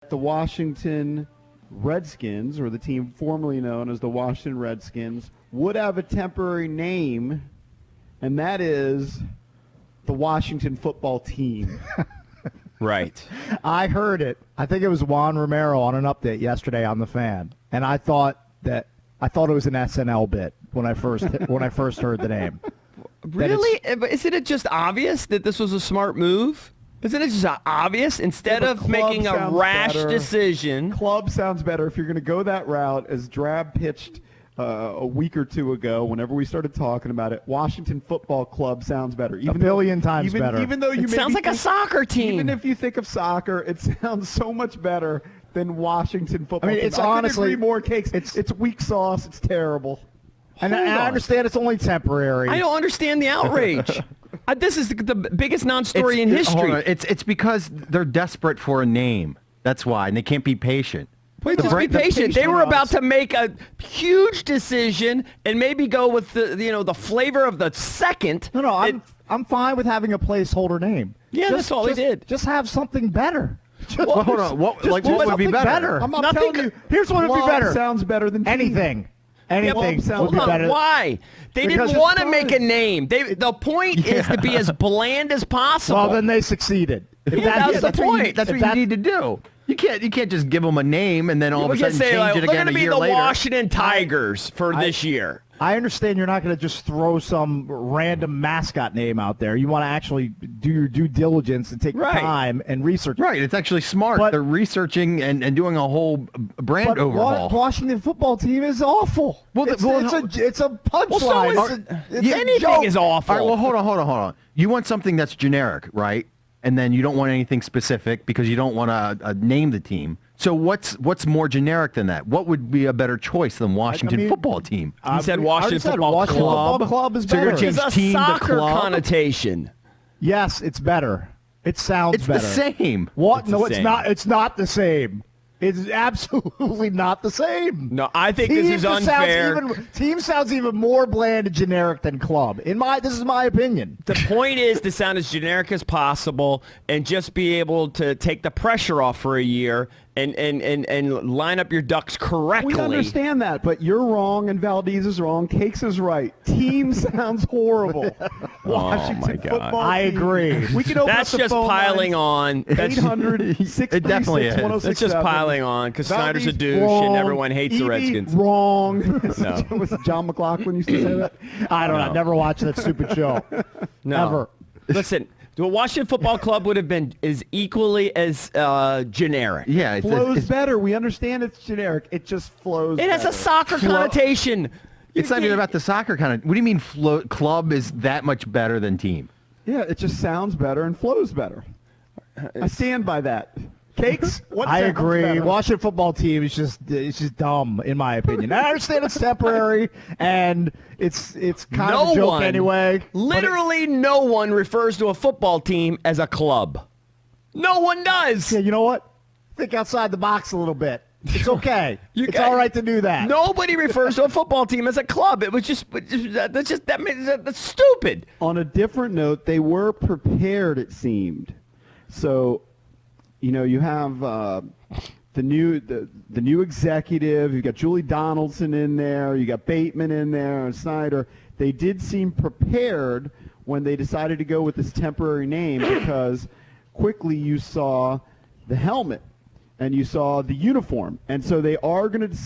the Washington Redskins, or the team formerly known as the Washington Redskins, would have a temporary name, and that is the Washington football team. Right. I heard it. I think it was Juan Romero on an update yesterday on the Fan, and I thought it was an SNL bit when I first heard the name. Really? Isn't it just obvious that this was a smart move? Isn't it just obvious? Instead of making a rash decision. Club sounds better if you're going to go that route, as Drab pitched a week or two ago whenever we started talking about it. Washington Football Club sounds better. A billion times better. Even though you sounds like a soccer team. Even if you think of soccer, it sounds so much better than Washington Football Team. It's I honestly agree more cakes. It's weak sauce. It's terrible. And I understand it's only temporary. I don't understand the outrage. This is the biggest non-story in history. It's because they're desperate for a name. That's why, and they can't be patient. Please just be patient. They were about to make a huge decision and maybe go with the flavor of the second. No, I'm fine with having a placeholder name. Yeah, that's all they did. Just have something better. Well, hold on. What would be better? I'm not telling you. Here's what would be better. Sounds better than team. Anything. Anything Yeah, would be better. Why? They didn't want to make a name. The point is to be as bland as possible. Well, then they succeeded. That's the point. That's what you need to do. You can't just give them a name and then all of a sudden change it again a year later. We're going to be the Washington Tigers for this year. I understand you're not going to just throw some random mascot name out there. You want to actually do your due diligence and take time and research. Right. It's actually smart. They're researching and doing a whole brand overhaul. Washington football team is awful. Well, it's a punchline. Anything is awful. All right, well, hold on. You want something that's generic, right? And then you don't want anything specific because you don't want to name the team. So what's more generic than that? What would be a better choice than Washington football team? He said Washington Football Club is better. So you're going to change team to soccer club? connotation. Yes, it's better. It sounds better. It's the same. What? No, it's not. It's not the same. It's absolutely not the same. No, I think this is unfair. Team sounds even more bland and generic than club. This is my opinion. The point is to sound as generic as possible and just be able to take the pressure off for a year and line up your ducks correctly. We understand that, but you're wrong and Valdez is wrong. Cakes is right. Team sounds horrible. Washington my God. Football I Team. agree. We can open That's up the just phone piling lines. on. 800-636-1067. It definitely is. That's just piling on because Snyder's a douche and everyone hates the Redskins. Wrong. No. Was it John McLaughlin used to say that? I don't know. I never watched that stupid show. No. Ever. Listen, the Washington Football Club would have been as equally as generic. Yeah, It flows better. We understand it's generic. It just flows It has better. a soccer connotation. It's not even about the soccer kind of. What do you mean club is that much better than team? Yeah, it just sounds better and flows better. I stand by that. Cakes? What I sounds agree. better? Washington football team is just dumb, in my opinion. I understand it's temporary and it's kind of a joke anyway. Literally no one refers to a football team as a club. No one does. Yeah, you know what? Think outside the box a little bit. It's okay. It's all right to do that. Nobody refers to a football team as a club. It was that's stupid. On a different note, they were prepared, it seemed. So, you have the new executive. You got Julie Donaldson in there. You got Bateman in there and Snyder. They did seem prepared when they decided to go with this temporary name because quickly you saw the helmet and you saw the uniform. And so they are going to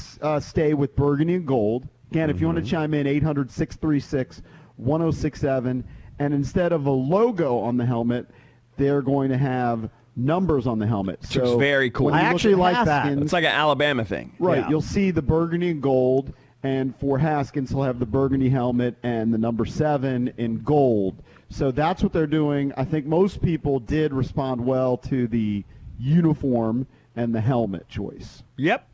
stay with burgundy and gold. Again, if you want to chime in, 800-636-1067. And instead of a logo on the helmet, they're going to have numbers on the helmet. Which is very cool. I actually like that. It's like an Alabama thing. Right. Yeah. You'll see the burgundy and gold. And for Haskins, he'll have the burgundy helmet and the number 7 in gold. So that's what they're doing. I think most people did respond well to the uniform and the helmet choice. Yep.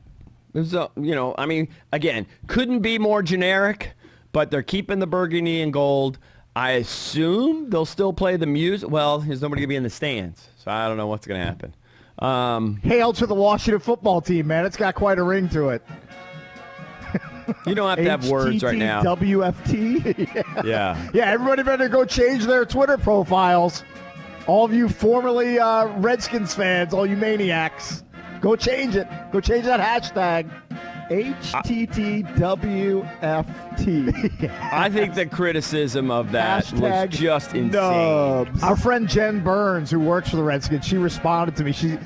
Again, couldn't be more generic, but they're keeping the burgundy and gold. I assume they'll still play the music. Well, there's nobody going to be in the stands, so I don't know what's going to happen. Hail to the Washington football team, man. It's got quite a ring to it. You don't have to have words right now. WFT. Yeah. Yeah, everybody better go change their Twitter profiles. All of you formerly Redskins fans, all you maniacs. Go change it. Go change that hashtag. HTTWFT. I think the criticism of that Hashtag was just insane. nubs. Our friend Jen Burns, who works for the Redskins, she responded to me. She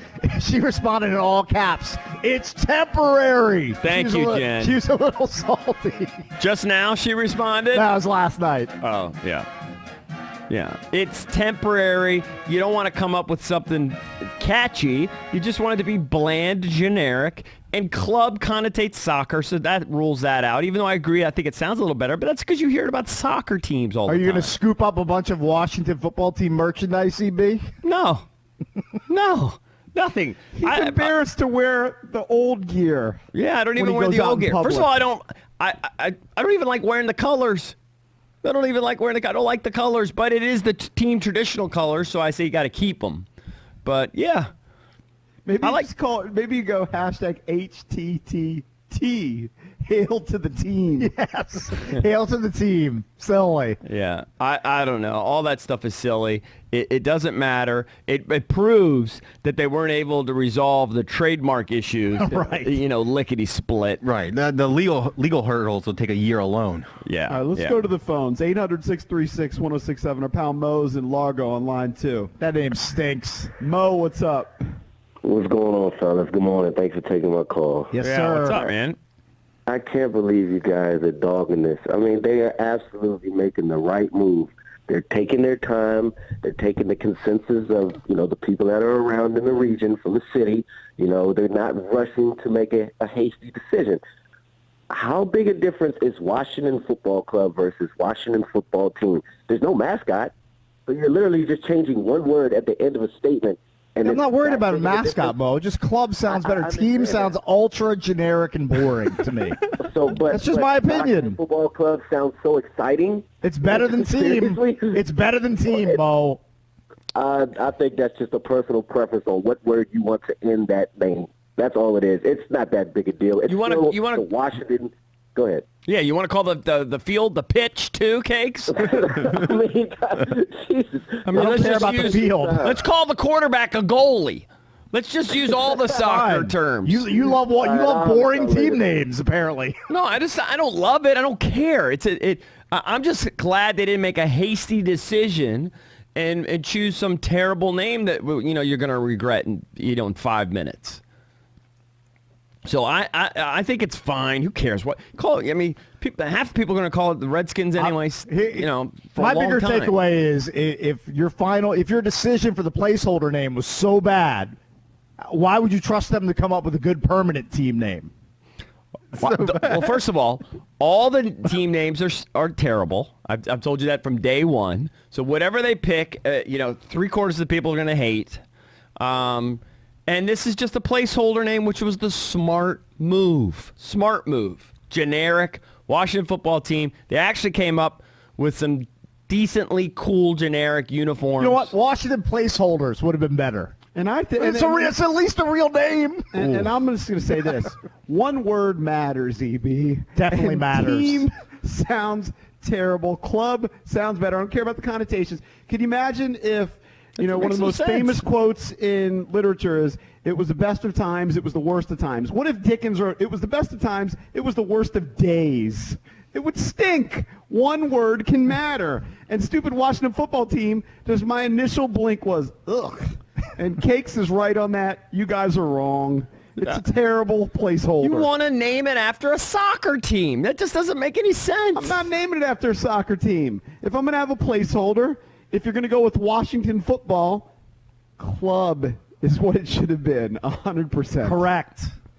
responded in all caps. It's temporary. Thank She was you, Jen. She was a little salty. Just now she responded? That was last night. Oh, yeah. Yeah. It's temporary. You don't want to come up with something catchy. You just want it to be bland, generic. And club connotates soccer, so that rules that out. Even though I agree, I think it sounds a little better, but that's because you hear it about soccer teams all the Are time. you going to scoop up a bunch of Washington football team merchandise, EB? No. No. Nothing. He's embarrassed to wear the old gear. Yeah, I don't when even he wear goes the out old in gear. First of public. all, I don't even like wearing the colors. I don't even like wearing I don't like the colors, but it is the team traditional colors, so I say you got to keep them. But yeah, Maybe I you like- just call it. Maybe you go hashtag HTTT. Hail to the team. Yes. Hail to the team. Silly. yeah. I don't know. All that stuff is silly. It doesn't matter. It proves that they weren't able to resolve the trademark issues. Right. Lickety split. Right. The legal hurdles will take a year alone. Yeah. All right, let's yeah. go to the phones. 800-636-1067 or pound Mo's in Largo on line 2. That name stinks. Mo, what's up? What's going on, fellas? Good morning. Thanks for taking my call. Yes, Yeah, sir. what's up, man? I can't believe you guys are dogging this. I mean, they are absolutely making the right move. They're taking their time. They're taking the consensus of, the people that are around in the region from the city. They're not rushing to make a hasty decision. How big a difference is Washington Football Club versus Washington Football Team? There's no mascot, but you're literally just changing one word at the end of a statement. And I'm not worried that about a big a mascot, difference. Mo. Just club sounds better. I Team understand sounds that. ultra generic and boring to me. But That's just my opinion. Washington Football Club sounds so exciting. It's better than team. Seriously? It's better than team, Mo. I think that's just a personal preference on what word you want to end that name. That's all it is. It's not that big a deal. It's You wanna- still you wanna- the Washington. Go ahead. Yeah, you want to call the field the pitch too, Cakes? I mean, Jesus. I mean, I don't let's care just about the use- field. Let's call the quarterback a goalie. Let's just use all the soccer Fine. terms. You love what you love boring team names, apparently. No, I don't love it. I don't care. I'm just glad they didn't make a hasty decision and choose some terrible name that you're going to regret in 5 minutes. So I think it's fine. Who cares what call it? I mean, half the people are going to call it the Redskins anyways. For My a long bigger time. takeaway is if your decision for the placeholder name was so bad, why would you trust them to come up with a good permanent team name? Well, first of all the team names are terrible. I've told you that from day one. So whatever they pick, 3/4 of the people are going to hate. And this is just a placeholder name, which was the smart move. Smart move. Generic Washington Football Team. They actually came up with some decently cool generic uniforms. You know what? Washington placeholders would have been better. And I think It's at least a real name. and I'm just going to say this. One word matters, EB. Definitely And matters. Team sounds terrible. Club sounds better. I don't care about the connotations. Can you imagine if, one of makes the no most sense. famous quotes in literature is, it was the best of times, it was the worst of times. What if Dickens wrote, it was the best of times, it was the worst of days? It would stink. One word can matter. And stupid Washington Football Team, just my initial blink was, ugh. And Cakes is right on that. You guys are wrong. It's a terrible placeholder. You want to name it after a soccer team. That just doesn't make any sense. I'm not naming it after a soccer team. If I'm going to have a placeholder, if you're going to go with Washington Football Club is what it should have been, 100%. Correct.